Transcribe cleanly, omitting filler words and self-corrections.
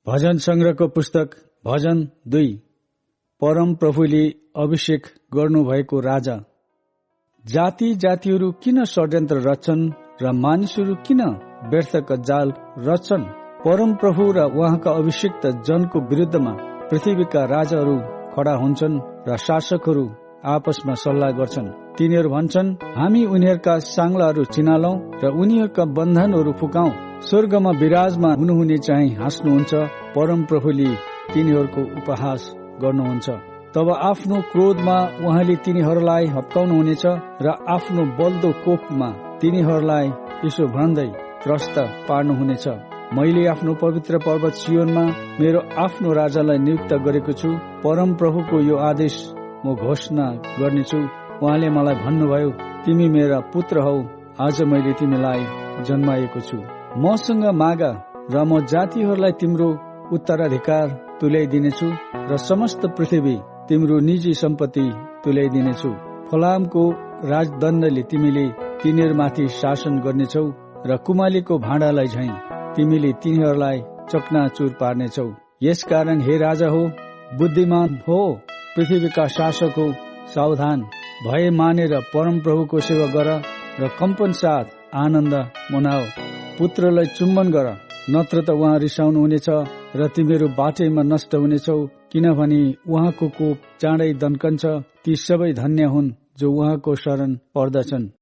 भजन संग्रहको पुस्तक भजन 2। परम प्रभुले अभिषेक गर्नुभएको राजा। जाति जातिहरू किन षड्यन्त्र रच्छन् र मानिसहरू किन व्यर्थका जाल रच्छन्। परम प्रभु र उहाँका अभिषिक्त जनको विरुद्धमा पृथ्वीका राजाहरू खडा हुन्छन् र शासकहरू आपसमा सल्लाह गर्छन्। तिनीहरू भन्छन्, हामी उनीहरूका साङ्लाहरू चिनालौं र उनीहरूका बन्धनहरू फुकाउँ। स्वर्गमा विराजमान हुनुहुने चाहिँ हाँस्नुहुन्छ। परम प्रभुले तिनीहरूको उपहास गर्नुहुन्छ। तब आफ्नो क्रोधमा उहाँले तिनीहरूलाई हप्काउनुहुनेछ र आफ्नो बल्दो कोपमा तिनीहरूलाई यसो भन्दै त्रस्त पार्नुहुनेछ। मैले आफ्नो पवित्र पर्वत सियोनमा मेरो आफ्नो राजालाई नियुक्त गरेको छु। परम प्रभुको यो आदेश म घोषणा गर्नेछु। उहाँले मलाई भन्नुभयो, तिमी मेरा पुत्र हौ, आज मैले तिमीलाई जन्माएको छु। मसँग माग र म जातिहरूलाई तिम्रो उत्तराधिकार तुल्याइदिनेछु र समस्त पृथ्वी तिम्रो निजी सम्पत्ति तुल्याइदिनेछु। फलामको राजदण्डले तिमीले तिनीहरूमाथि शासन गर्नेछौ र कुमालीको भाँडालाई झैं तिमीले तिनीहरूलाई चकनाचुर पार्नेछौ। यसकारण हे राजा हो, बुद्धिमान हो, पृथ्वीका शासक हो, सावधान भए मानेर परम प्रभुको सेवा गर र कम्पन साथ आनन्द मनाओ। पुत्रलाई चुम्बन गर, नत्र त उहाँ रिसाउनु हुनेछ र तिमीहरू बाटैमा नष्ट हुनेछौ, किनभने उहाँको कोप चाँडै दन्कन्छ। ती सबै धन्य हुन् जो उहाँको शरण पर्दछन्।